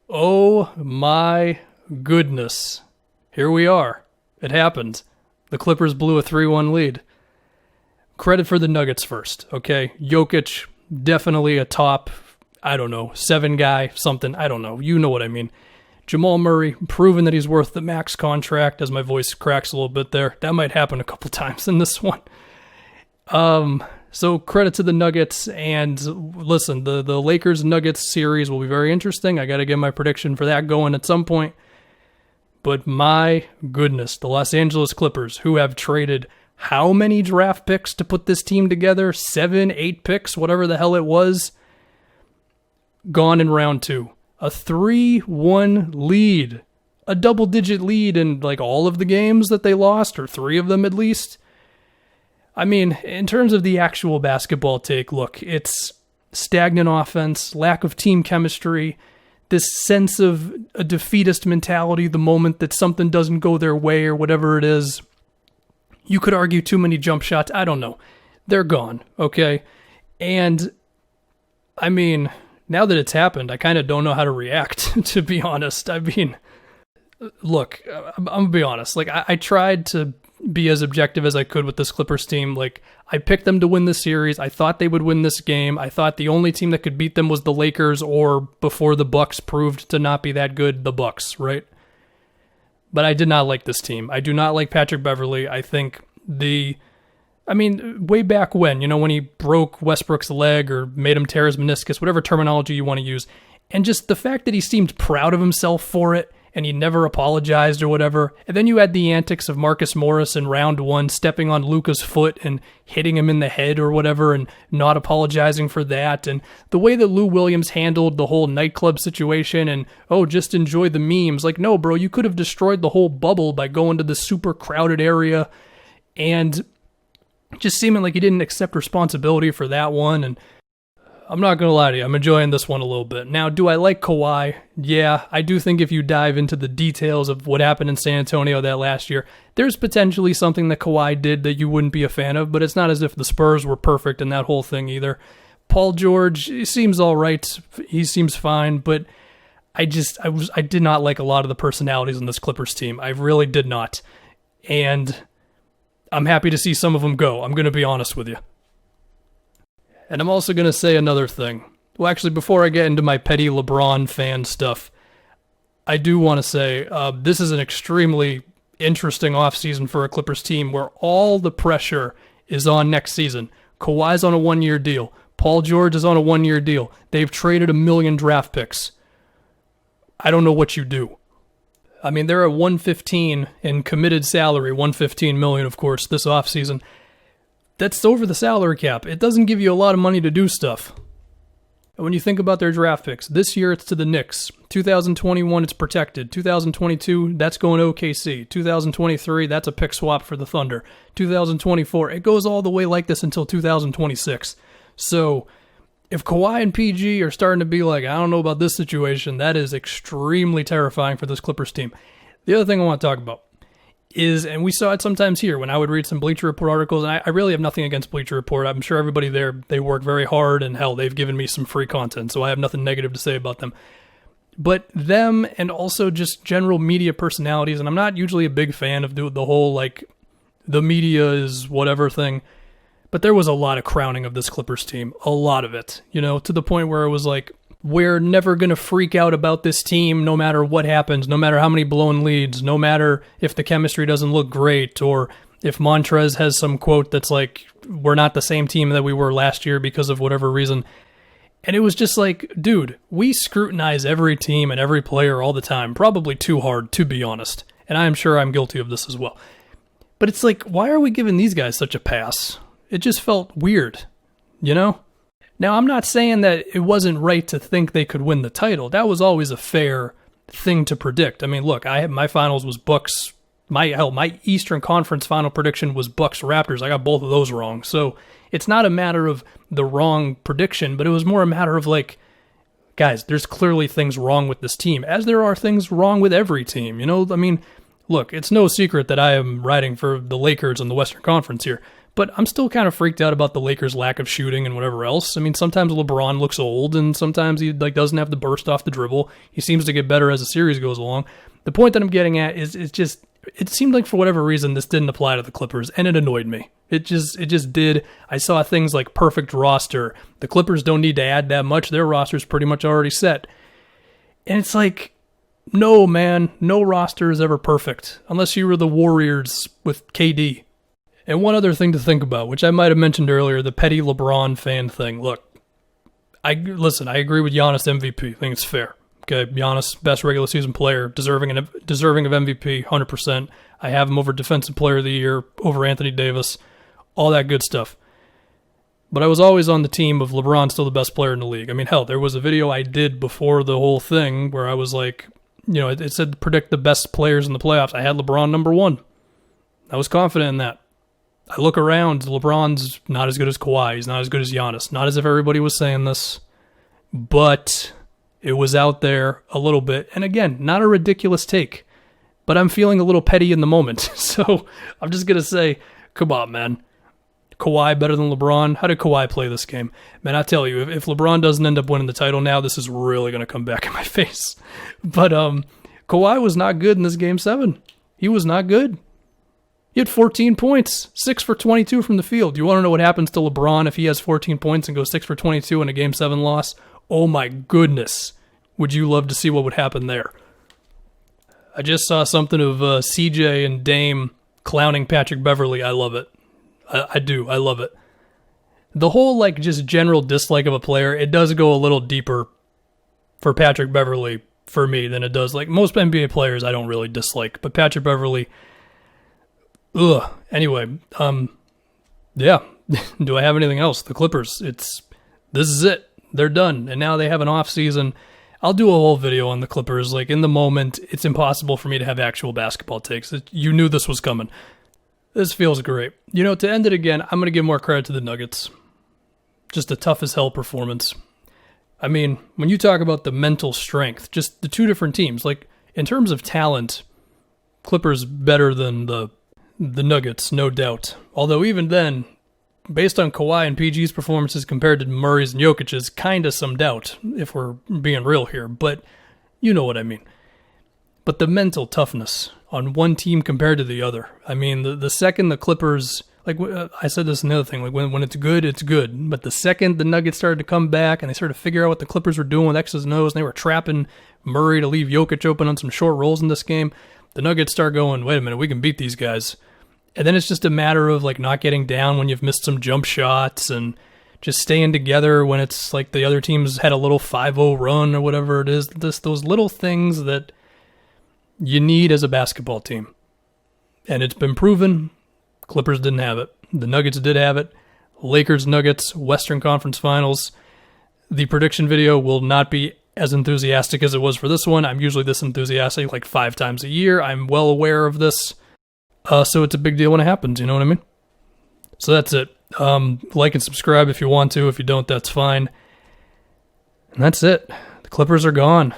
Oh my goodness. Here we are. It happened. The Clippers blew a 3-1 lead. Credit for the Nuggets first, okay? Jokic, definitely a top, 7 guy, something, I don't know. You know what I mean. Jamal Murray, proven that he's worth the max contract, as my voice cracks a little bit there. That might happen a couple times in this one. So credit to the Nuggets, and listen, the Lakers-Nuggets series will be very interesting. I got to get my prediction for that going at some point. But my goodness, the Los Angeles Clippers, who have traded how many draft picks to put this team together? 7, 8 picks, whatever the hell it was. Gone in round 2. A 3-1 lead. A double-digit lead in like all of the games that they lost, or 3 of them at least. I mean, in terms of the actual basketball take, look, it's stagnant offense, lack of team chemistry, this sense of a defeatist mentality the moment that something doesn't go their way or whatever it is. You could argue too many jump shots. I don't know. They're gone, okay? And, I mean, now that it's happened, I kind of don't know how to react, to be honest. I mean, look, I'm going to be honest. Like, I tried to be as objective as I could with this Clippers team. Like, I picked them to win the series. I thought they would win this game. I thought the only team that could beat them was the Lakers, or before the Bucks proved to not be that good, the Bucks, right? But I did not like this team. I do not like Patrick Beverley. I think way back when, when he broke Westbrook's leg or made him tear his meniscus, whatever terminology you want to use, and just the fact that he seemed proud of himself for it, and he never apologized or whatever. And then you had the antics of Marcus Morris in round 1 stepping on Luka's foot and hitting him in the head or whatever and not apologizing for that. And the way that Lou Williams handled the whole nightclub situation and, just enjoy the memes. Like, no, bro, you could have destroyed the whole bubble by going to the super crowded area, and just seeming like he didn't accept responsibility for that one. And I'm not going to lie to you, I'm enjoying this one a little bit. Now, do I like Kawhi? Yeah, I do think if you dive into the details of what happened in San Antonio that last year, there's potentially something that Kawhi did that you wouldn't be a fan of, but it's not as if the Spurs were perfect in that whole thing either. Paul George, he seems all right, he seems fine, but I did not like a lot of the personalities in this Clippers team. I really did not. And I'm happy to see some of them go, I'm going to be honest with you. And I'm also going to say another thing. Well, actually, before I get into my petty LeBron fan stuff, I do want to say this is an extremely interesting offseason for a Clippers team where all the pressure is on next season. Kawhi's on a 1-year deal. Paul George is on a 1-year deal. They've traded 1 million draft picks. I don't know what you do. I mean, they're at 115 in committed salary, 115 million, of course, this offseason. That's over the salary cap. It doesn't give you a lot of money to do stuff. And when you think about their draft picks, this year it's to the Knicks. 2021, it's protected. 2022, that's going to OKC. 2023, that's a pick swap for the Thunder. 2024, it goes all the way like this until 2026. So if Kawhi and PG are starting to be like, I don't know about this situation, that is extremely terrifying for this Clippers team. The other thing I want to talk about is, and we saw it sometimes here when I would read some Bleacher Report articles, and I really have nothing against Bleacher Report. I'm sure everybody there, they work very hard, and hell, they've given me some free content, so I have nothing negative to say about them. But them, and also just general media personalities, and I'm not usually a big fan of the whole, like, the media is whatever thing, but there was a lot of crowning of this Clippers team. A lot of it, to the point where it was like, we're never going to freak out about this team no matter what happens, no matter how many blown leads, no matter if the chemistry doesn't look great, or if Montrez has some quote that's like, we're not the same team that we were last year because of whatever reason. And it was just like, dude, we scrutinize every team and every player all the time, probably too hard, to be honest. And I'm sure I'm guilty of this as well. But it's like, why are we giving these guys such a pass? It just felt weird, Now, I'm not saying that it wasn't right to think they could win the title. That was always a fair thing to predict. I mean, look, my finals was Bucks. My Eastern Conference final prediction was Bucks Raptors. I got both of those wrong. So it's not a matter of the wrong prediction, but it was more a matter of like, guys, there's clearly things wrong with this team, as there are things wrong with every team. I mean, look, it's no secret that I am riding for the Lakers in the Western Conference here. But I'm still kind of freaked out about the Lakers' lack of shooting and whatever else. I mean, sometimes LeBron looks old, and sometimes he doesn't have the burst off the dribble. He seems to get better as the series goes along. The point that I'm getting at is it seemed like for whatever reason this didn't apply to the Clippers, and it annoyed me. It just did. I saw things like perfect roster. The Clippers don't need to add that much. Their roster's pretty much already set. And it's like, no, man, no roster is ever perfect, unless you were the Warriors with KD. And one other thing to think about, which I might have mentioned earlier, the petty LeBron fan thing. Look, I agree with Giannis MVP. I think it's fair. Okay, Giannis, best regular season player, deserving of MVP, 100%. I have him over Defensive Player of the Year, over Anthony Davis, all that good stuff. But I was always on the team of LeBron still the best player in the league. I mean, hell, there was a video I did before the whole thing where I was like, it said predict the best players in the playoffs. I had LeBron number 1. I was confident in that. I look around, LeBron's not as good as Kawhi. He's not as good as Giannis. Not as if everybody was saying this, but it was out there a little bit. And again, not a ridiculous take, but I'm feeling a little petty in the moment. So I'm just going to say, come on, man. Kawhi better than LeBron? How did Kawhi play this game? Man, I tell you, if LeBron doesn't end up winning the title now, this is really going to come back in my face. But Kawhi was not good in this Game 7. He was not good. He had 14 points, 6 for 22 from the field. You want to know what happens to LeBron if he has 14 points and goes 6 for 22 in a Game 7 loss? Oh my goodness. Would you love to see what would happen there? I just saw something of CJ and Dame clowning Patrick Beverley. I love it. I do. I love it. The whole just general dislike of a player, it does go a little deeper for Patrick Beverley for me than it does. Like most NBA players I don't really dislike, but Patrick Beverley... Ugh. Anyway, yeah. Do I have anything else? The Clippers, this is it. They're done. And now they have an off season. I'll do a whole video on the Clippers. Like in the moment, it's impossible for me to have actual basketball takes. You knew this was coming. This feels great. To end it again, I'm going to give more credit to the Nuggets. Just a tough as hell performance. I mean, when you talk about the mental strength, just the two different teams, like in terms of talent, Clippers better than the Nuggets, no doubt. Although even then, based on Kawhi and PG's performances compared to Murray's and Jokic's, kind of some doubt, if we're being real here. But you know what I mean. But the mental toughness on one team compared to the other. I mean, the second the Clippers, I said this another thing, when it's good, it's good. But the second the Nuggets started to come back and they started to figure out what the Clippers were doing with X's and O's, and they were trapping Murray to leave Jokic open on some short rolls in this game, the Nuggets start going, wait a minute, we can beat these guys. And then it's just a matter of not getting down when you've missed some jump shots and just staying together when it's like the other team's had a little 5-0 run or whatever it is. Those little things that you need as a basketball team. And it's been proven. Clippers didn't have it. The Nuggets did have it. Lakers, Nuggets, Western Conference Finals. The prediction video will not be as enthusiastic as it was for this one. I'm usually this enthusiastic 5 times a year. I'm well aware of this. So it's a big deal when it happens, you know what I mean? So that's it. Like and subscribe if you want to. If you don't, that's fine. And that's it. The Clippers are gone.